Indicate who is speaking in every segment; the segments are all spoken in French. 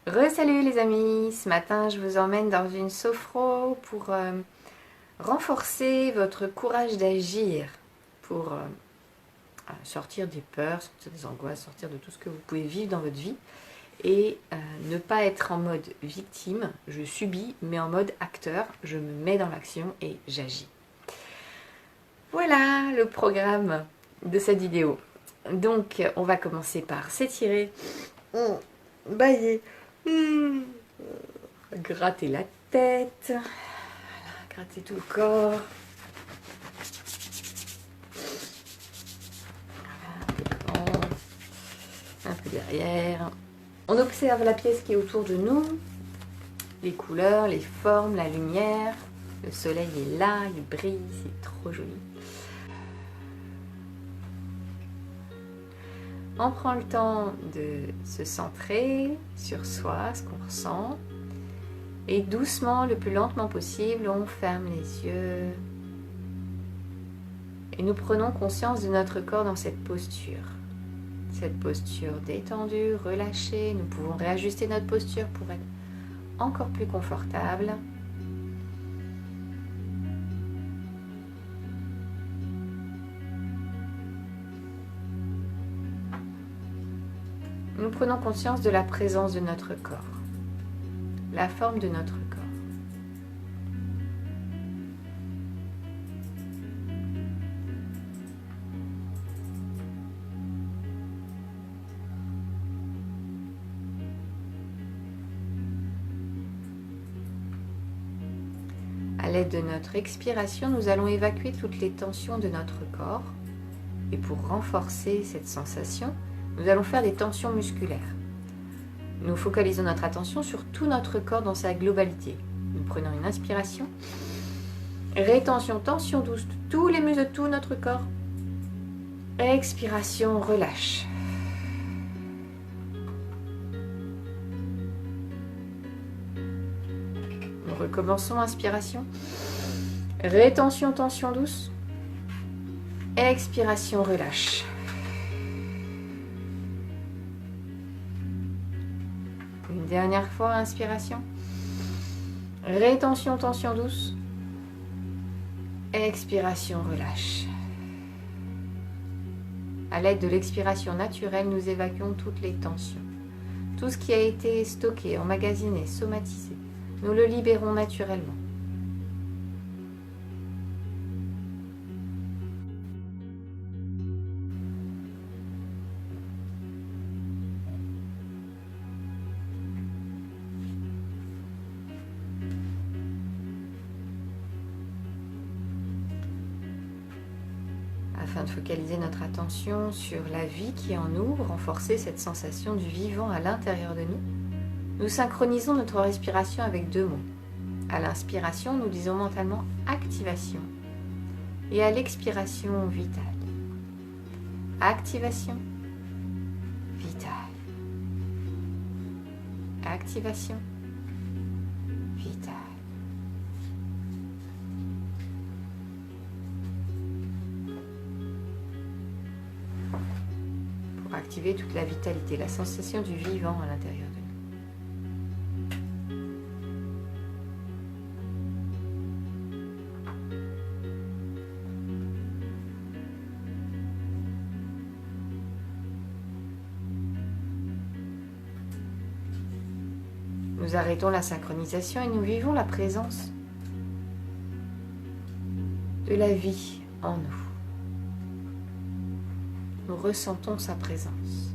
Speaker 1: Salut les amis, ce matin je vous emmène dans une sophro pour renforcer votre courage d'agir, pour sortir des peurs, sortir des angoisses, sortir de tout ce que vous pouvez vivre dans votre vie et ne pas être en mode victime, je subis, mais en mode acteur, je me mets dans l'action et j'agis. Voilà le programme de cette vidéo. Donc on va commencer par s'étirer, bailler, gratter la tête, voilà, gratter tout le corps, voilà, un peu devant, un peu derrière. On observe la pièce qui est autour de nous, les couleurs, les formes, la lumière. Le soleil est là, il brille, c'est trop joli. On prend le temps de se centrer sur soi, ce qu'on ressent. Et doucement, le plus lentement possible, on ferme les yeux. Et nous prenons conscience de notre corps dans cette posture. Cette posture détendue, relâchée. Nous pouvons réajuster notre posture pour être encore plus confortable. Nous prenons conscience de la présence de notre corps, la forme de notre corps. À l'aide de notre expiration, nous allons évacuer toutes les tensions de notre corps. Et pour renforcer cette sensation, nous allons faire des tensions musculaires. Nous focalisons notre attention sur tout notre corps dans sa globalité. Nous prenons une inspiration. Rétention, tension douce, tous les muscles de tout notre corps. Expiration, relâche. Nous recommençons, inspiration. Rétention, tension douce. Expiration, relâche. Une dernière fois, inspiration. Rétention, tension douce. Expiration, relâche. À l'aide de l'expiration naturelle, nous évacuons toutes les tensions. Tout ce qui a été stocké, emmagasiné, somatisé, nous le libérons naturellement. Afin de focaliser notre attention sur la vie qui est en nous, renforcer cette sensation du vivant à l'intérieur de nous, nous synchronisons notre respiration avec deux mots. À l'inspiration, nous disons mentalement activation et à l'expiration vitale. Activation, vitale. Activation, vitale. Pour activer toute la vitalité, la sensation du vivant à l'intérieur de nous. Nous arrêtons la synchronisation et nous vivons la présence de la vie en nous. Nous ressentons sa présence.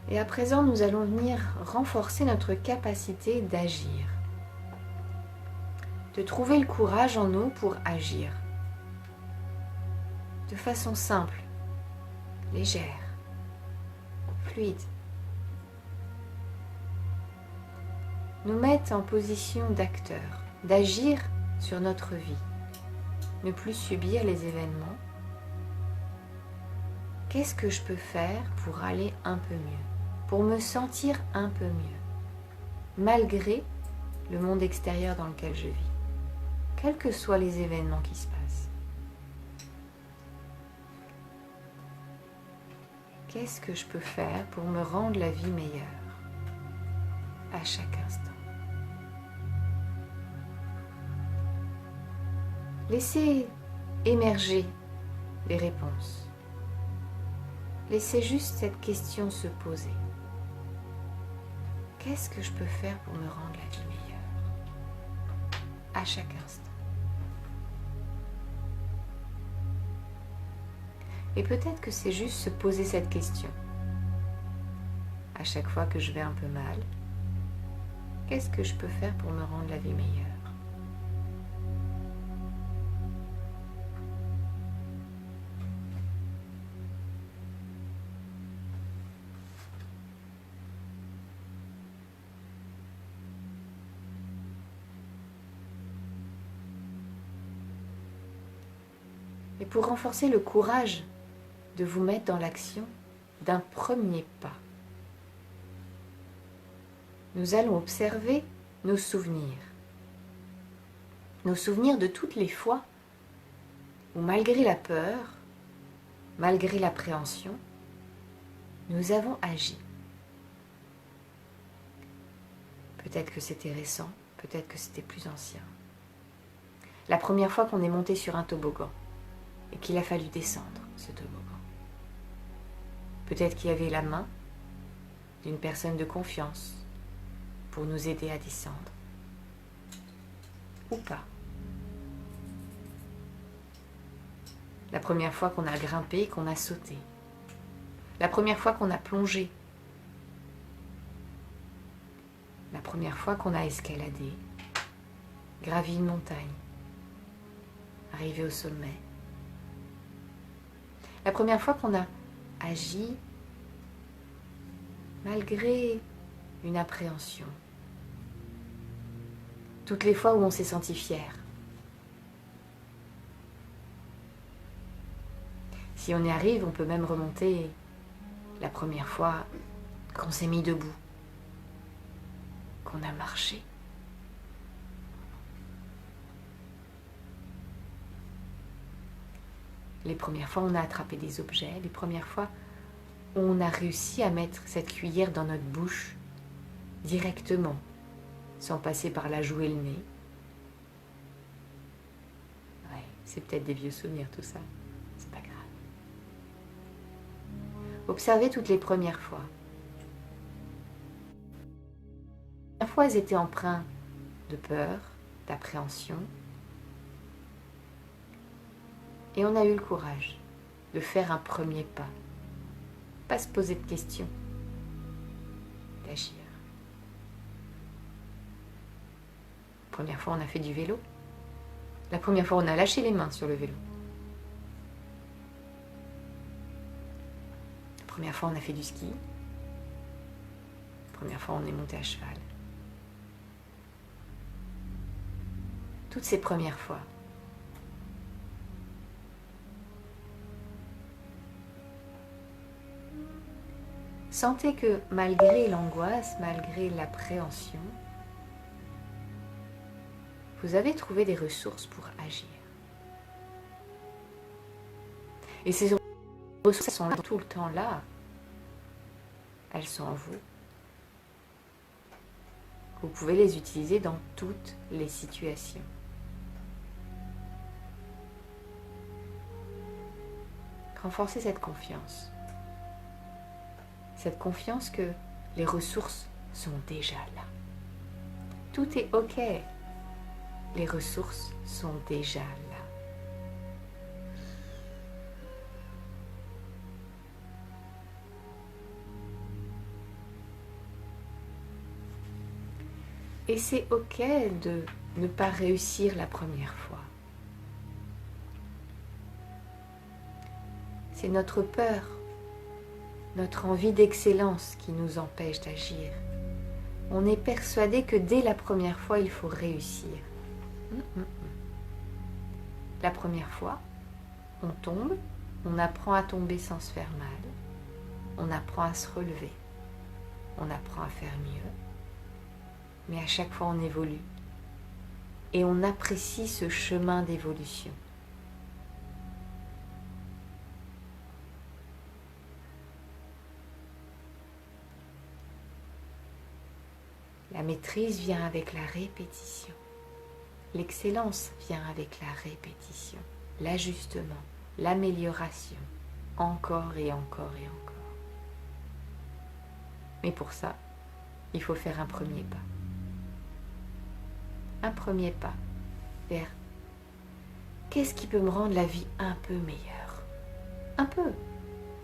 Speaker 1: Et à présent, nous allons venir renforcer notre capacité d'agir. De trouver le courage en nous pour agir. De façon simple, légère, fluide. Nous mettre en position d'acteur, d'agir sur notre vie, ne plus subir les événements. Qu'est-ce que je peux faire pour aller un peu mieux, pour me sentir un peu mieux, malgré le monde extérieur dans lequel je vis, quels que soient les événements qui se passent. Qu'est-ce que je peux faire pour me rendre la vie meilleure à chaque instant? Laissez émerger les réponses. Laissez juste cette question se poser. Qu'est-ce que je peux faire pour me rendre la vie meilleure à chaque instant? Et peut-être que c'est juste se poser cette question. À chaque fois que je vais un peu mal, qu'est-ce que je peux faire pour me rendre la vie meilleure? Et pour renforcer le courage de vous mettre dans l'action d'un premier pas, nous allons observer nos souvenirs de toutes les fois où, malgré la peur, malgré l'appréhension, nous avons agi. Peut-être que c'était récent, peut-être que c'était plus ancien. La première fois qu'on est monté sur un toboggan et qu'il a fallu descendre ce toboggan. Peut-être qu'il y avait la main d'une personne de confiance pour nous aider à descendre. Ou pas. La première fois qu'on a grimpé, qu'on a sauté. La première fois qu'on a plongé. La première fois qu'on a escaladé, gravi une montagne, arrivé au sommet. La première fois qu'on a agi malgré une appréhension. Toutes les fois où on s'est senti fier. Si on y arrive, on peut même remonter la première fois qu'on s'est mis debout, qu'on a marché. Les premières fois, on a attrapé des objets. Les premières fois, on a réussi à mettre cette cuillère dans notre bouche directement, sans passer par la joue et le nez. Ouais, c'est peut-être des vieux souvenirs tout ça. C'est pas grave. Observez toutes les premières fois. Les premières fois, elles étaient empreintes de peur, d'appréhension. Et on a eu le courage de faire un premier pas. Pas se poser de questions, d'agir. La première fois, on a fait du vélo. La première fois, on a lâché les mains sur le vélo. La première fois, on a fait du ski. La première fois, on est monté à cheval. Toutes ces premières fois, sentez que malgré l'angoisse, malgré l'appréhension, vous avez trouvé des ressources pour agir. Et ces ressources sont là, tout le temps là. Elles sont en vous. Vous pouvez les utiliser dans toutes les situations. Renforcez cette confiance. Cette confiance que les ressources sont déjà là. Tout est OK. Les ressources sont déjà là. Et c'est OK de ne pas réussir la première fois. C'est notre peur notre envie d'excellence qui nous empêche d'agir. On est persuadé que dès la première fois, il faut réussir. La première fois, on tombe, on apprend à tomber sans se faire mal, on apprend à se relever, on apprend à faire mieux, mais à chaque fois on évolue et on apprécie ce chemin d'évolution. La maîtrise vient avec la répétition. L'excellence vient avec la répétition, l'ajustement, l'amélioration, encore et encore et encore. Mais pour ça, il faut faire un premier pas. Un premier pas vers qu'est-ce qui peut me rendre la vie un peu meilleure? Un peu,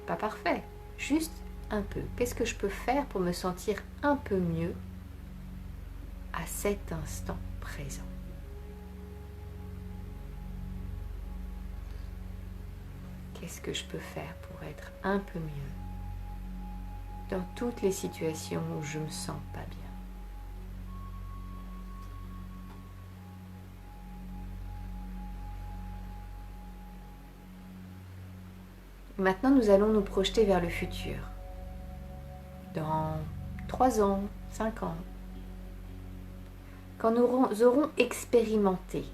Speaker 1: pas parfait, juste un peu. Qu'est-ce que je peux faire pour me sentir un peu mieux à cet instant présent? Qu'est-ce que je peux faire pour être un peu mieux dans toutes les situations où je me sens pas bien? Maintenant, nous allons nous projeter vers le futur. Dans 3 ans, 5 ans, quand nous aurons expérimenté,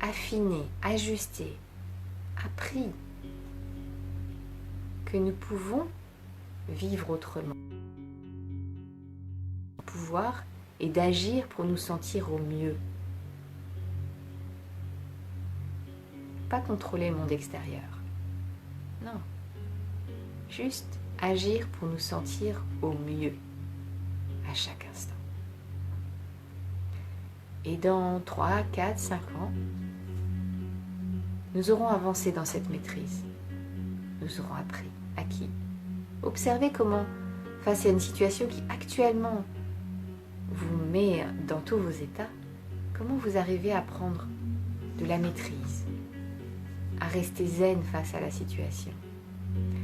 Speaker 1: affiné, ajusté, appris que nous pouvons vivre autrement. Pouvoir et d'agir pour nous sentir au mieux. Pas contrôler le monde extérieur. Non. Juste agir pour nous sentir au mieux à chaque instant. Et dans 3, 4, 5 ans, nous aurons avancé dans cette maîtrise. Nous aurons appris, acquis. Observez comment, face à une situation qui actuellement vous met dans tous vos états, comment vous arrivez à prendre de la maîtrise, à rester zen face à la situation,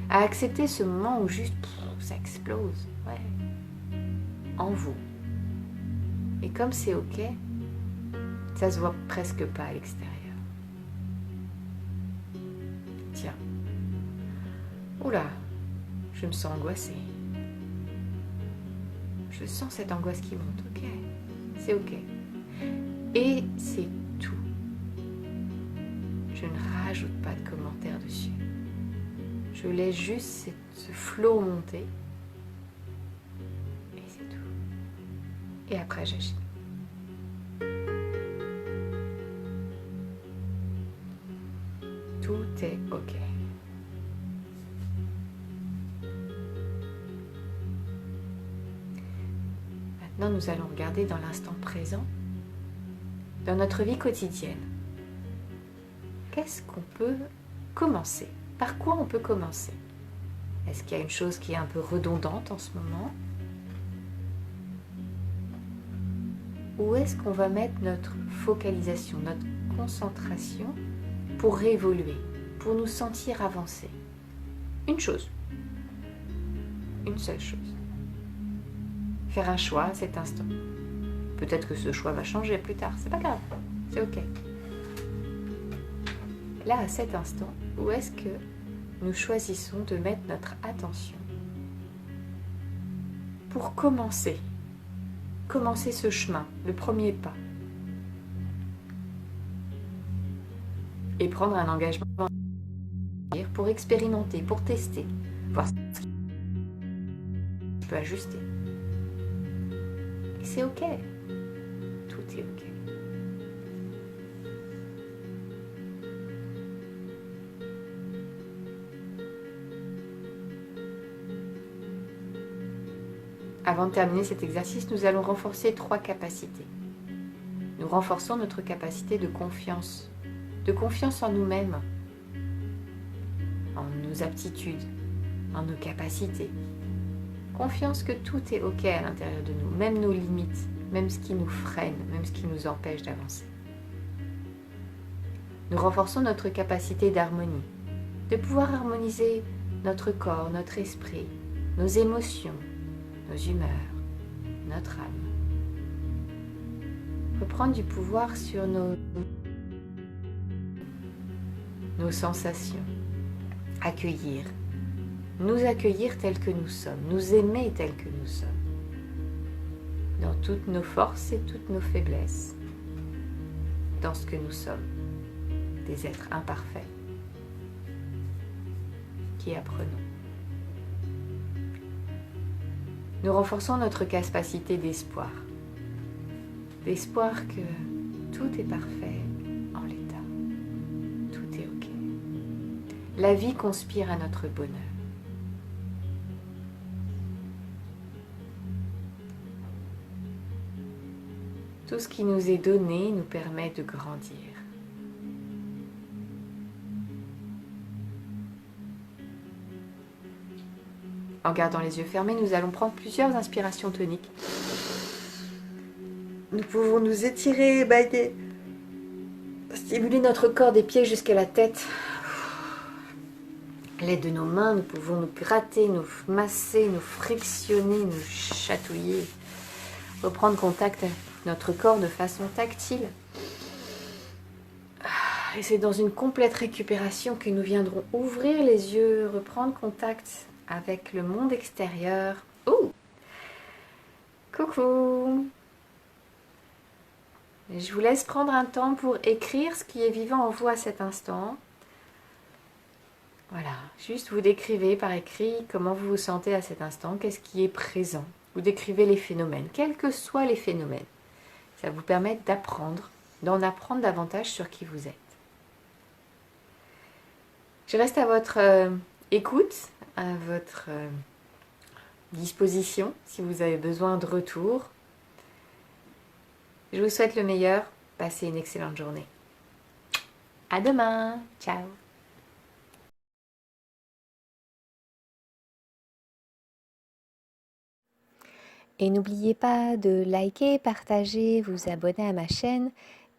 Speaker 1: à accepter ce moment où juste ça explose, en vous. Et comme c'est ok, ça se voit presque pas à l'extérieur. Tiens, oula, je me sens angoissée. Je sens cette angoisse qui monte, ok, c'est ok. Et c'est tout. Je ne rajoute pas de commentaires dessus. Je laisse juste ce flot monter. Et c'est tout. Et après j'agis. Tout est ok. Maintenant, nous allons regarder dans l'instant présent, dans notre vie quotidienne. Qu'est-ce qu'on peut commencer? Par quoi on peut commencer? Est-ce qu'il y a une chose qui est un peu redondante en ce moment? Où est-ce qu'on va mettre notre focalisation, notre concentration pour évoluer, pour nous sentir avancer? Une chose. Une seule chose. Faire un choix à cet instant. Peut-être que ce choix va changer plus tard, c'est pas grave, c'est ok. Là, à cet instant, où est-ce que nous choisissons de mettre notre attention pour commencer ce chemin, le premier pas, et prendre un engagement pour expérimenter, pour tester, voir ce qui peut ajuster. Et c'est ok, tout est ok. Avant de terminer cet exercice, nous allons renforcer 3 capacités. Nous renforçons notre capacité de confiance en nous-mêmes, en nos aptitudes, en nos capacités. Confiance que tout est ok à l'intérieur de nous, même nos limites, même ce qui nous freine, même ce qui nous empêche d'avancer. Nous renforçons notre capacité d'harmonie, de pouvoir harmoniser notre corps, notre esprit, nos émotions, nos humeurs, notre âme. Reprendre du pouvoir sur nos sensations. Accueillir. Nous accueillir tels que nous sommes. Nous aimer tels que nous sommes. Dans toutes nos forces et toutes nos faiblesses. Dans ce que nous sommes. Des êtres imparfaits. Qui apprenons. Nous renforçons notre capacité d'espoir. L'espoir que tout est parfait en l'état. Tout est ok. La vie conspire à notre bonheur. Tout ce qui nous est donné nous permet de grandir. En gardant les yeux fermés, nous allons prendre plusieurs inspirations toniques. Nous pouvons nous étirer, bailler, stimuler notre corps des pieds jusqu'à la tête. À l'aide de nos mains, nous pouvons nous gratter, nous masser, nous frictionner, nous chatouiller. Reprendre contact avec notre corps de façon tactile. Et c'est dans une complète récupération que nous viendrons ouvrir les yeux, reprendre contact avec le monde extérieur. Ouh! Coucou! Je vous laisse prendre un temps pour écrire ce qui est vivant en vous à cet instant. Voilà, juste vous décrivez par écrit comment vous vous sentez à cet instant, qu'est-ce qui est présent. Vous décrivez les phénomènes, quels que soient les phénomènes. Ça vous permet d'apprendre, d'en apprendre davantage sur qui vous êtes. Je reste à votre écoute, à votre disposition si vous avez besoin de retour. Je vous souhaite le meilleur. Passez une excellente journée. À demain. Ciao. Et n'oubliez pas de liker, partager, vous abonner à ma chaîne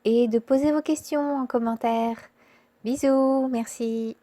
Speaker 1: et de poser vos questions en commentaire. Bisous, merci.